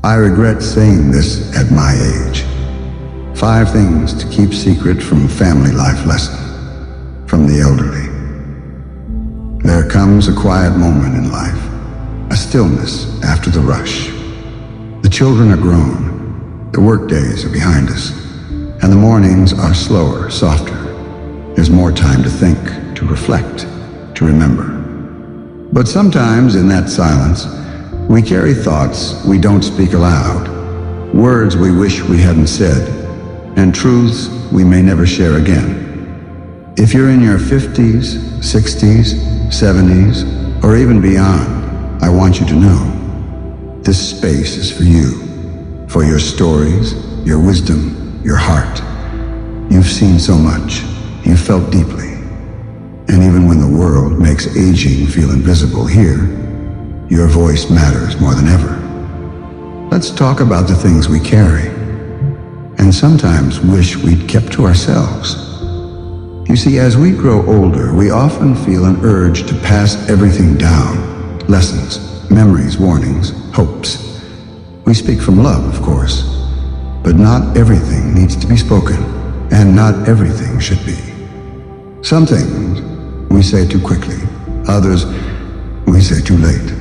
I regret saying this at my age. 5 things to keep secret from family life lesson from the elderly. There comes a quiet moment in life, a stillness after the rush. The children are grown, the work days are behind us, and the mornings are slower, softer. There's more time to think, to reflect, to remember. But sometimes in that silence, we carry thoughts we don't speak aloud, words we wish we hadn't said, and truths we may never share again. If you're in your 50s, 60s, 70s, or even beyond, I want you to know this space is for you, for your stories, your wisdom, your heart. You've seen so much, you've felt deeply, and even when the world makes aging feel invisible here, your voice matters more than ever. Let's talk about the things we carry, and sometimes wish we'd kept to ourselves. You see, as we grow older, we often feel an urge to pass everything down. Lessons, memories, warnings, hopes. We speak from love, of course, but not everything needs to be spoken, and not everything should be. Some things we say too quickly, others we say too late.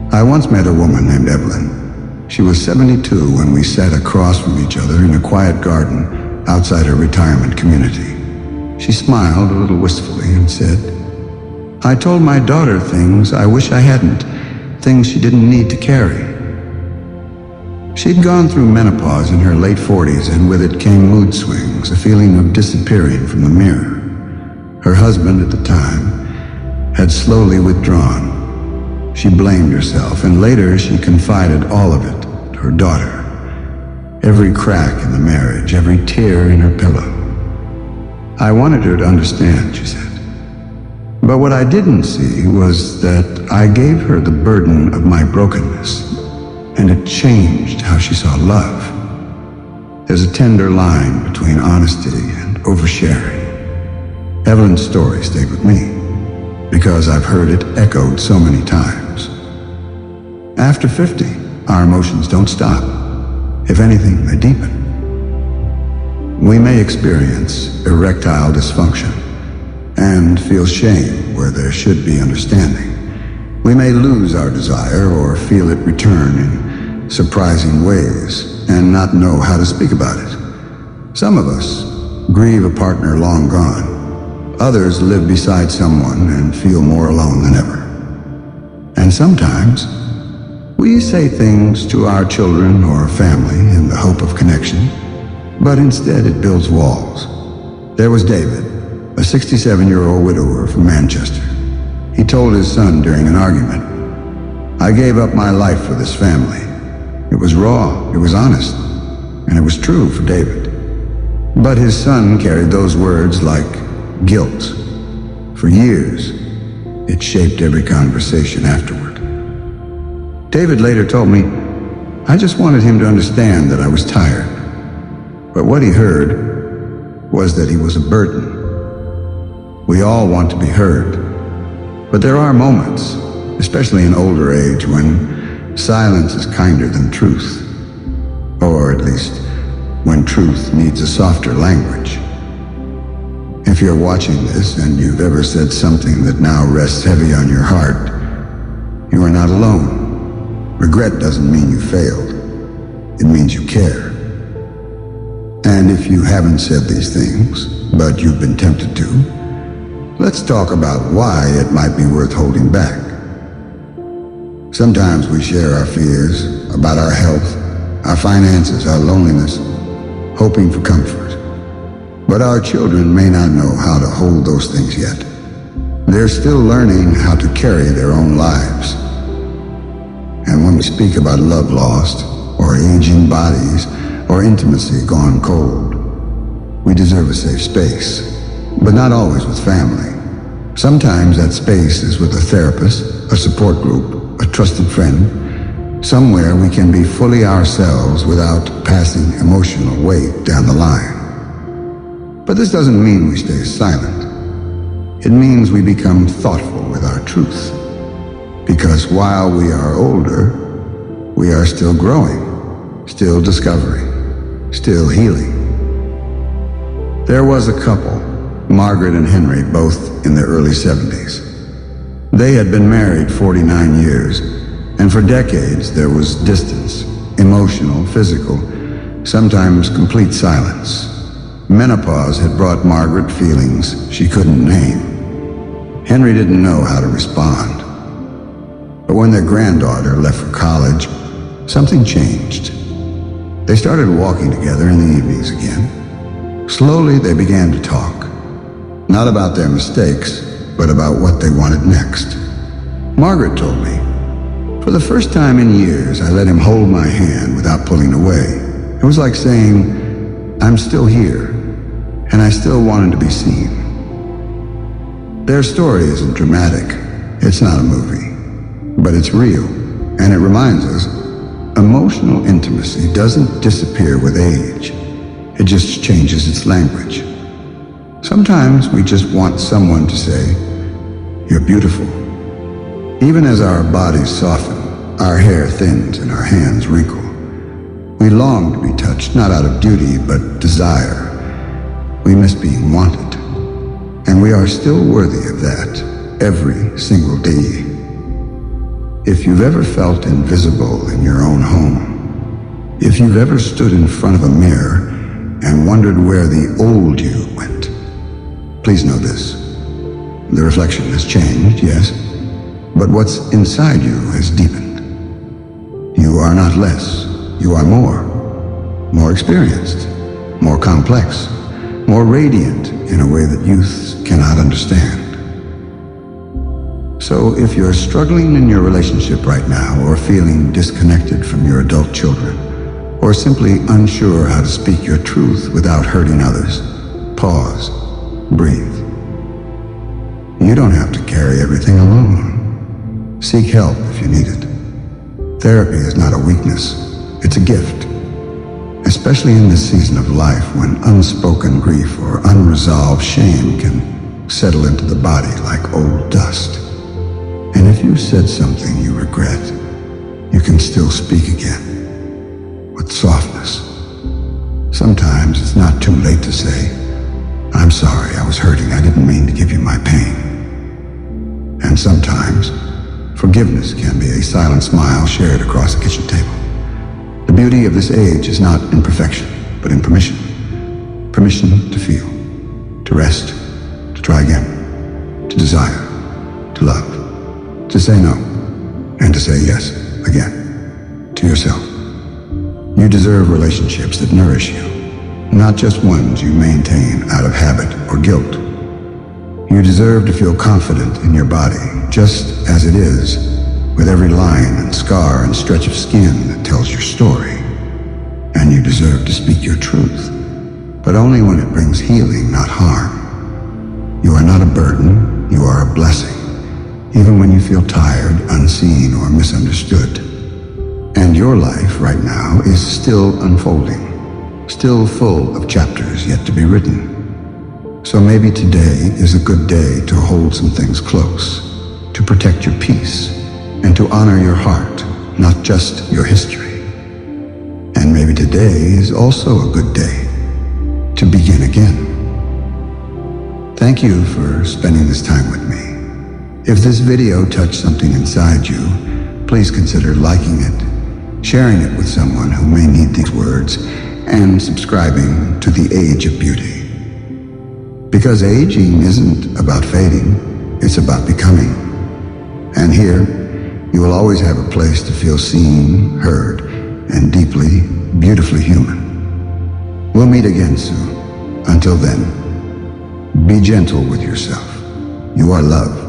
I once met a woman named Evelyn. She was 72 when we sat across from each other in a quiet garden outside her retirement community. She smiled a little wistfully and said, "I told my daughter things I wish I hadn't, things she didn't need to carry." She'd gone through menopause in her late 40s, and with it came mood swings, a feeling of disappearing from the mirror. Her husband at the time had slowly withdrawn. She blamed herself, and later she confided all of it to her daughter. Every crack in the marriage, every tear in her pillow. I wanted her to understand, she said. But what I didn't see was that I gave her the burden of my brokenness, and it changed how she saw love. There's a tender line between honesty and oversharing. Evelyn's story stayed with me, because I've heard it echoed so many times. After 50, our emotions don't stop. If anything, they deepen. We may experience erectile dysfunction and feel shame where there should be understanding. We may lose our desire or feel it return in surprising ways and not know how to speak about it. Some of us grieve a partner long gone. Others live beside someone and feel more alone than ever. And sometimes we say things to our children or family in the hope of connection, but instead it builds walls. There was David, a 67-year-old widower from Manchester. He told his son during an argument, "I gave up my life for this family." It was raw, it was honest, and it was true for David. But his son carried those words like guilt. For years, it shaped every conversation afterward. David later told me, "I just wanted him to understand that I was tired." But what he heard was that he was a burden. We all want to be heard, but there are moments, especially in older age, when silence is kinder than truth, or at least when truth needs a softer language. If you're watching this and you've ever said something that now rests heavy on your heart, you are not alone. Regret doesn't mean you failed. It means you care. And if you haven't said these things, but you've been tempted to, let's talk about why it might be worth holding back. Sometimes we share our fears about our health, our finances, our loneliness, hoping for comfort. But our children may not know how to hold those things yet. They're still learning how to carry their own lives. And when we speak about love lost, or aging bodies, or intimacy gone cold, we deserve a safe space, but not always with family. Sometimes that space is with a therapist, a support group, a trusted friend, somewhere we can be fully ourselves without passing emotional weight down the line. But this doesn't mean we stay silent. It means we become thoughtful with our truth. Because while we are older, We are still growing, still discovering, still healing. There was a couple, Margaret and Henry, both in their early 70s. They had been married 49 years, and for decades there was distance, emotional, physical, sometimes complete silence. Menopause had brought Margaret feelings she couldn't name. Henry didn't know how to respond. But when their granddaughter left for college, something changed. They started walking together in the evenings again. Slowly they began to talk, not about their mistakes, but about what they wanted next. Margaret told me, "For the first time in years, I let him hold my hand without pulling away. It was like saying, I'm still here, and I still wanted to be seen." Their story isn't dramatic. It's not a movie, but it's real, and it reminds us emotional intimacy doesn't disappear with age. It just changes its language. Sometimes we just want someone to say, "You're beautiful." Even as our bodies soften, our hair thins, and our hands wrinkle, we long to be touched, not out of duty, but desire. We miss being wanted, and we are still worthy of that every single day. If you've ever felt invisible in your own home, if you've ever stood in front of a mirror and wondered where the old you went, please know this. The reflection has changed, yes, but what's inside you has deepened. You are not less, you are more. More experienced, more complex, more radiant in a way that youth cannot understand. So if you're struggling in your relationship right now, or feeling disconnected from your adult children, or simply unsure how to speak your truth without hurting others, pause, breathe. You don't have to carry everything alone. Seek help if you need it. Therapy is not a weakness, it's a gift. Especially in this season of life when unspoken grief or unresolved shame can settle into the body like old dust. And if you said something you regret, you can still speak again, with softness. Sometimes it's not too late to say, "I'm sorry, I was hurting, I didn't mean to give you my pain." And sometimes, forgiveness can be a silent smile shared across a kitchen table. The beauty of this age is not in perfection, but in permission. Permission to feel, to rest, to try again, to desire, to love, to say no, and to say yes again, to yourself. You deserve relationships that nourish you, not just ones you maintain out of habit or guilt. You deserve to feel confident in your body, just as it is, with every line and scar and stretch of skin that tells your story. And you deserve to speak your truth, but only when it brings healing, not harm. You are not a burden, you are a blessing, even when you feel tired, unseen, or misunderstood. And your life right now is still unfolding, still full of chapters yet to be written. So maybe today is a good day to hold some things close, to protect your peace, and to honor your heart, not just your history. And maybe today is also a good day to begin again. Thank you for spending this time with me. If this video touched something inside you, please consider liking it, sharing it with someone who may need these words, and subscribing to The Age of Beauty. Because aging isn't about fading, it's about becoming. And here, you will always have a place to feel seen, heard, and deeply, beautifully human. We'll meet again soon. Until then, be gentle with yourself. You are loved.